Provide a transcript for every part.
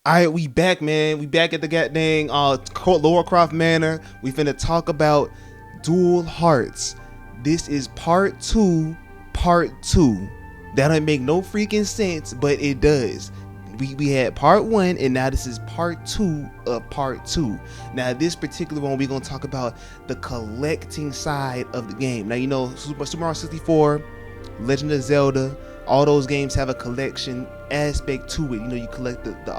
Alright, we back, man. We back at the goddamn Lower Croft Manor. We finna talk about Dual Hearts. This is part two. That don't make no freaking sense, but it does. We had part one, and now this is part two of part two. Now this particular one, we're gonna talk about the collecting side of the game. Now, you know, Super Mario 64, Legend of Zelda, all those games have a collection aspect to it. You know, you collect the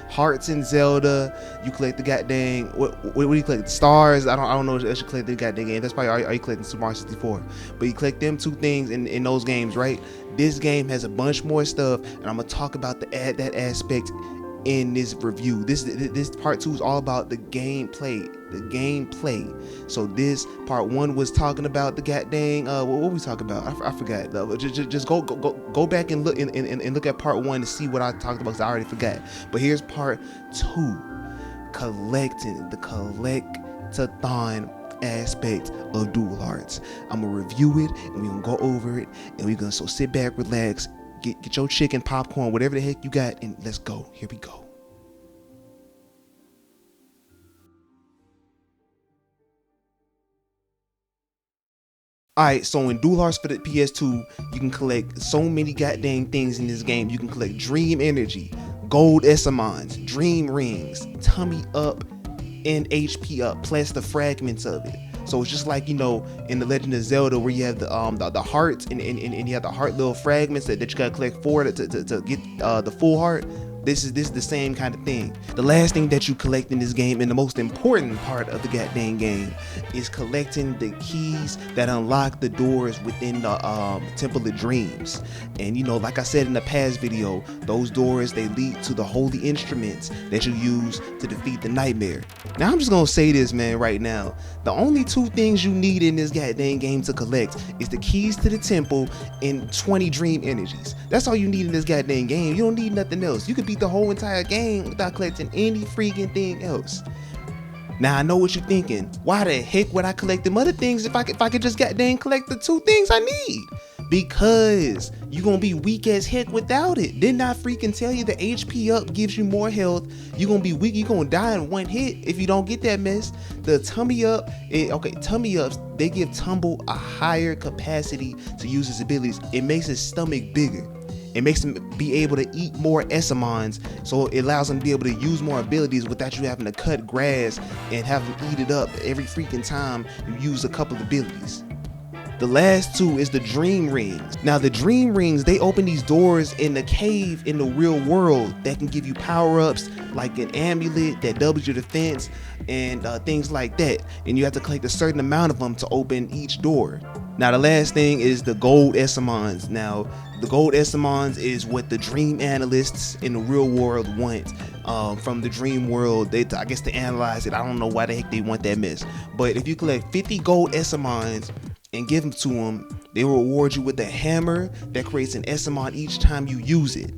hearts in Zelda, you collect the goddamn what do you collect? The stars. I don't know if you collect the goddamn game. That's probably are you collecting Super Mario 64. But you collect them two things in those games, right? This game has a bunch more stuff, and I'm gonna talk about that aspect in this review. This part two is all about the gameplay. So this part one was talking about the goddamn what we talking about? I forgot. Just go back and look at part one to see what I talked about, because I already forgot. But here's part two, collecting, the collectathon aspect of Dual Hearts. I'm gonna review it, and we're gonna go over it, and we're gonna sit back, relax, get your chicken, popcorn, whatever the heck you got, and let's go. Here we go. Alright, so in Dual Hearts for the PS2, you can collect so many goddamn things in this game. You can collect Dream Energy, Gold Esmens, Dream Rings, Tummy Up, and HP Up, plus the fragments of it. So it's just like, you know, in the Legend of Zelda, where you have the hearts and you have the heart little fragments that you gotta collect for to get the full heart. This is the same kind of thing. The last thing that you collect in this game, and the most important part of the goddamn game, is collecting the keys that unlock the doors within the Temple of Dreams. And you know, like I said in the past video, those doors, they lead to the holy instruments that you use to defeat the nightmare. Now I'm just gonna say this, man, right now. The only two things you need in this goddamn game to collect is the keys to the temple and 20 dream energies. That's all you need in this goddamn game. You don't need nothing else. You could beat the whole entire game without collecting any freaking thing else. Now I know what you're thinking. Why the heck would I collect them other things if I could just goddamn collect the two things I need? Because you're gonna be weak as heck without it. Didn't I freaking tell you the HP up gives you more health? You're gonna be weak, you're gonna die in one hit if you don't get that mess. The tummy up, tummy ups, they give Tumble a higher capacity to use his abilities. It makes his stomach bigger. It makes him be able to eat more Esmens, so it allows him to be able to use more abilities without you having to cut grass and have him eat it up every freaking time you use a couple of abilities. The last two is the Dream Rings. Now the Dream Rings, they open these doors in the cave in the real world that can give you power-ups like an amulet that doubles your defense and things like that. And you have to collect a certain amount of them to open each door. Now the last thing is the Gold Esmens. Now the Gold Esmens is what the dream analysts in the real world want from the dream world. I guess to analyze it. I don't know why the heck they want that mess. But if you collect 50 Gold Esmens and give them to them, they will reward you with a hammer that creates an Esmen each time you use it.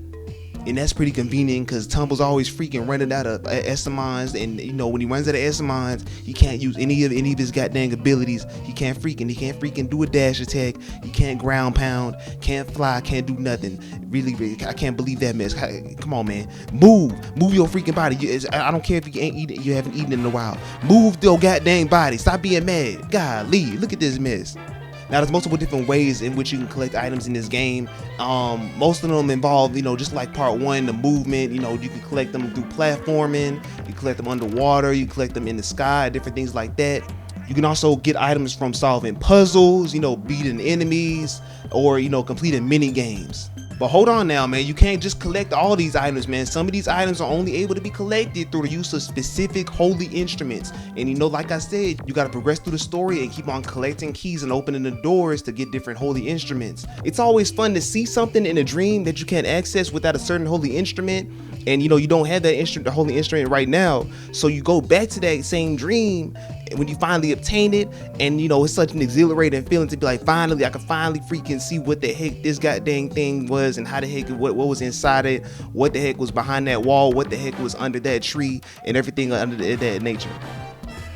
And that's pretty convenient, because Tumble's always freaking running out of Esmens, and you know, when he runs out of Esmens, he can't use any of his goddamn abilities. He can't freaking do a dash attack. He can't ground pound, can't fly, can't do nothing. Really, I can't believe that mess. Come on, man, move your freaking body. I don't care if you haven't eaten in a while. Move your goddamn body. Stop being mad. Golly, look at this mess. Now there's multiple different ways in which you can collect items in this game. Most of them involve, you know, just like part one, the movement. You know, you can collect them through platforming, you collect them underwater, you collect them in the sky, different things like that. You can also get items from solving puzzles, you know, beating enemies, or, you know, completing mini games. But hold on now, man, you can't just collect all these items, man. Some of these items are only able to be collected through the use of specific holy instruments. And you know, like I said, you gotta progress through the story and keep on collecting keys and opening the doors to get different holy instruments. It's always fun to see something in a dream that you can't access without a certain holy instrument. And you know, you don't have that the holy instrument right now. So you go back to that same dream when you finally obtain it, and you know, it's such an exhilarating feeling to be like, finally, I can finally freaking see what the heck this goddamn thing was, and how the heck what was inside it, what the heck was behind that wall, what the heck was under that tree, and everything under that nature.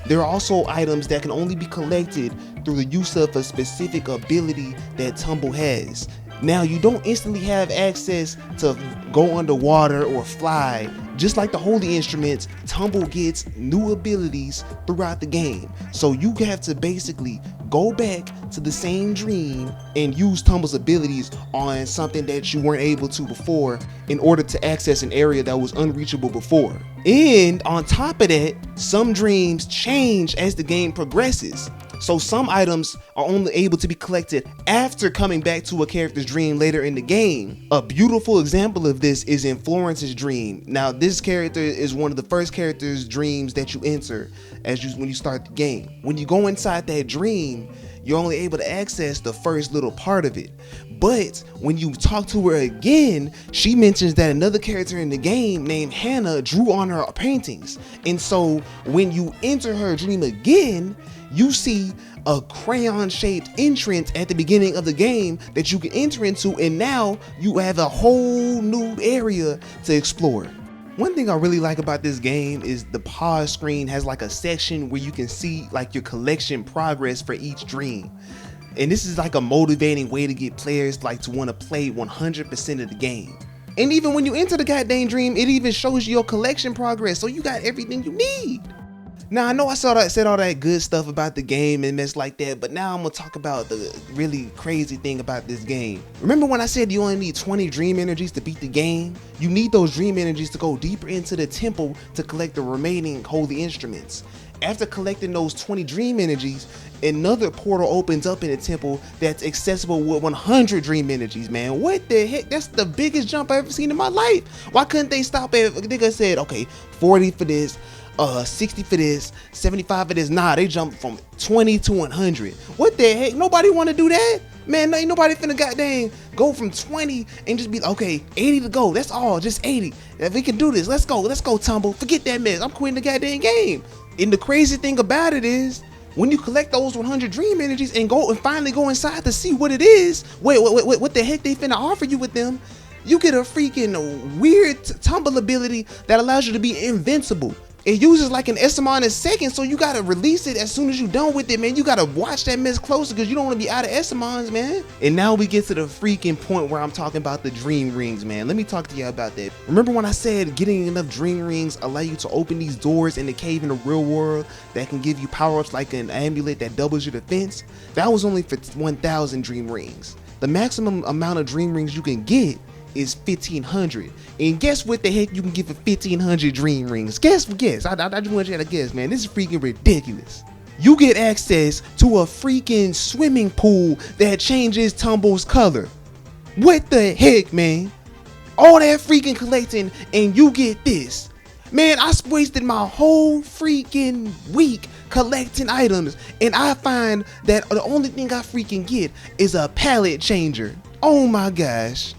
There are also items that can only be collected through the use of a specific ability that Tumble has. Now, you don't instantly have access to go underwater or fly. Just like the holy instruments, Tumble gets new abilities throughout the game. So you have to basically go back to the same dream and use Tumble's abilities on something that you weren't able to before in order to access an area that was unreachable before. And on top of that, some dreams change as the game progresses. So some items are only able to be collected after coming back to a character's dream later in the game. A beautiful example of this is in Florence's dream. Now, this character is one of the first character's dreams that you enter when you start the game. When you go inside that dream, you're only able to access the first little part of it. But when you talk to her again, she mentions that another character in the game named Hannah drew on her paintings. And so when you enter her dream again, you see a crayon-shaped entrance at the beginning of the game that you can enter into, and now you have a whole new area to explore. One thing I really like about this game is the pause screen has like a section where you can see like your collection progress for each dream. And this is like a motivating way to get players like to want to play 100% of the game. And even when you enter the goddamn dream, it even shows you your collection progress, so you got everything you need. Now, I know I said all that good stuff about the game and mess like that, but now I'm gonna talk about the really crazy thing about this game. Remember when I said you only need 20 dream energies to beat the game? You need those dream energies to go deeper into the temple to collect the remaining holy instruments. After collecting those 20 dream energies, another portal opens up in the temple that's accessible with 100 dream energies, man. What the heck? That's the biggest jump I've ever seen in my life. Why couldn't they stop at, nigga said, okay, 40 for this, 60 for this, 75 for this. Nah, they jumped from 20 to 100. What the heck? Nobody want to do that? Man, ain't nobody finna goddamn go from 20 and just be okay, 80 to go. That's all, just 80. If we can do this, let's go, Tumble. Forget that mess. I'm quitting the goddamn game. And the crazy thing about it is, when you collect those 100 dream energies and go and finally go inside to see what it is, what the heck they finna offer you with them, you get a freaking weird tumble ability that allows you to be invincible. It uses like an Esmens a second, so you gotta release it as soon as you're done with it, man. You gotta watch that mess closer because you don't want to be out of Esmens, man. And now we get to the freaking point where I'm talking about the dream rings, man. Let me talk to you about that. Remember when I said getting enough dream rings allow you to open these doors in the cave in the real world that can give you power-ups like an amulet that doubles your defense? That was only for 1,000 dream rings. The maximum amount of dream rings you can get is 1,500. And guess what the heck you can get for 1,500 dream rings? Guess. I just want you to guess, man. This is freaking ridiculous. You get access to a freaking swimming pool that changes Tumble's color. What the heck, man? All that freaking collecting and you get this. Man, I wasted my whole freaking week collecting items, and I find that the only thing I freaking get is a palette changer. Oh my gosh.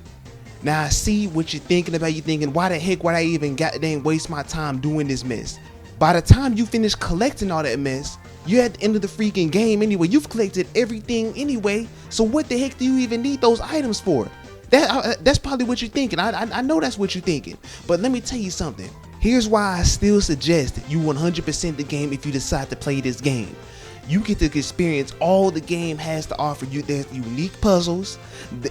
Now I see what you're thinking about. You're thinking, why the heck would I even goddamn waste my time doing this mess? By the time you finish collecting all that mess, you're at the end of the freaking game anyway. You've collected everything anyway, so what the heck do you even need those items for? That's probably what you're thinking. I know that's what you're thinking, but let me tell you something. Here's why I still suggest you 100% the game if you decide to play this game. You get to experience all the game has to offer you. There's unique puzzles.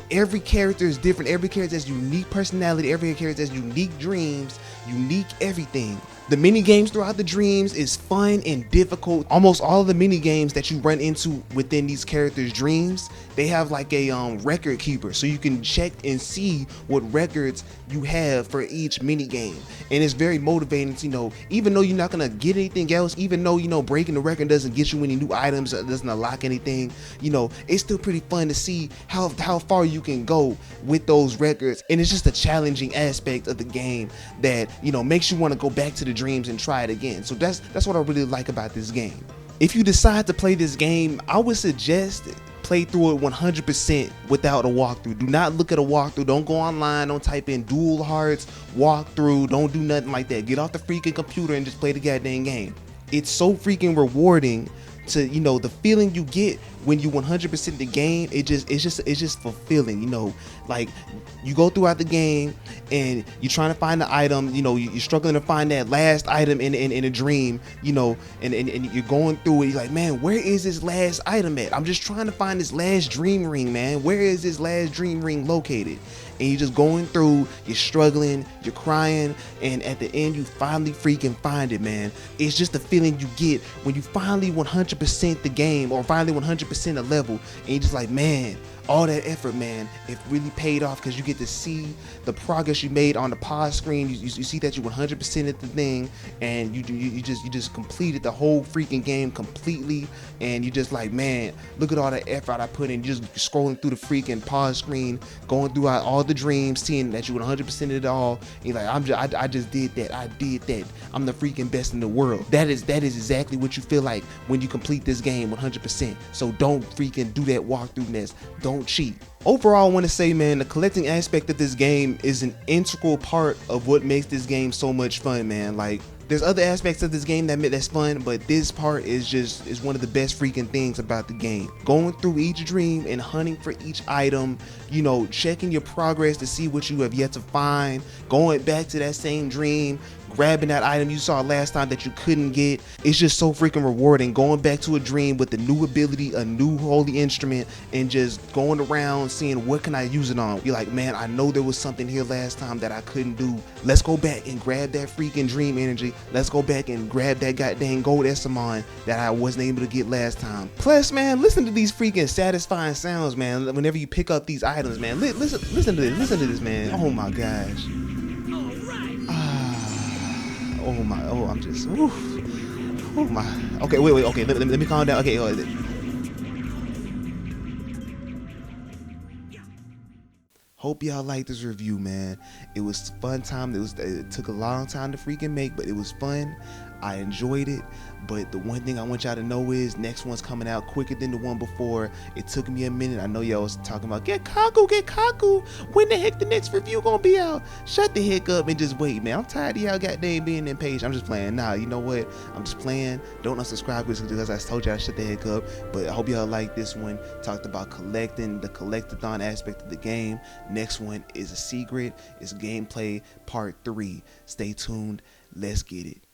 Every character is different. Every character has unique personality. Every character has unique dreams, unique everything. The mini games throughout the dreams is fun and difficult. Almost all of the mini games that you run into within these characters' dreams, they have like a record keeper, so you can check and see what records you have for each mini game. And it's very motivating to, even though you're not gonna get anything else, even though breaking the record doesn't get you any new items, doesn't unlock anything, it's still pretty fun to see how far you can go with those records. And it's just a challenging aspect of the game that makes you want to go back to the dreams and try it again. So that's what I really like about this game. If you decide to play this game, I would suggest play through it 100% without a walkthrough. Do not look at a walkthrough. Don't go online. Don't type in Dual Hearts walkthrough. Don't do nothing like that. Get off the freaking computer and just play the goddamn game. It's so freaking rewarding to, you know, the feeling you get when you 100% the game, it's just fulfilling, you know. Like, you go throughout the game and you're trying to find the item, you know, you're struggling to find that last item in a dream, you know, and you're going through it, you're like, man, where is this last item at? I'm just trying to find this last dream ring, man. Where is this last dream ring located? And you're just going through, you're struggling, you're crying, and at the end you finally freaking find it, man. It's just the feeling you get when you finally 100% the game, or finally 100% a level, and you're just like, man, all that effort, man, it really paid off, because you get to see the progress you made on the pause screen. You see that you 100% at the thing, and you just completed the whole freaking game completely, and you just like, man, look at all the effort I put in. You're just scrolling through the freaking pause screen, going through all the dreams, seeing that you 100% it all, and you're like, I just did that. I did that. I'm the freaking best in the world. That is exactly what you feel like when you complete this game 100%. So don't freaking do that walkthrough mess. Don't cheat. Overall, I want to say, man, the collecting aspect of this game is an integral part of what makes this game so much fun, man. Like, there's other aspects of this game that's fun, but this part is one of the best freaking things about the game. Going through each dream and hunting for each item, you know, checking your progress to see what you have yet to find, going back to that same dream, grabbing that item you saw last time that you couldn't get. It's just so freaking rewarding, going back to a dream with a new ability, a new holy instrument, and just going around seeing what can I use it on. You're like, man, I know there was something here last time that I couldn't do. Let's go back and grab that freaking dream energy. Let's go back and grab that goddamn gold Esmens that I wasn't able to get last time. Plus, man, listen to these freaking satisfying sounds, man, whenever you pick up these items, man. Listen to this, man. Oh my gosh. I'm just, oof. Oh my. Okay, wait, okay, let me calm down. Okay, hope y'all like this review, man. It was fun time. It took a long time to freaking make, but it was fun. I enjoyed it. But the one thing I want y'all to know is next one's coming out quicker than the one before. It took me a minute. I know y'all was talking about get Kaku. When the heck the next review gonna be out? Shut the heck up and just wait, man. I'm tired of y'all goddamn being impatient. I'm just playing. Nah, you know what? I'm just playing. Don't unsubscribe because I told y'all to shut the heck up. But I hope y'all like this one. Talked about collecting, the collectathon aspect of the game. Next one is a secret. It's gameplay part 3. Stay tuned. Let's get it.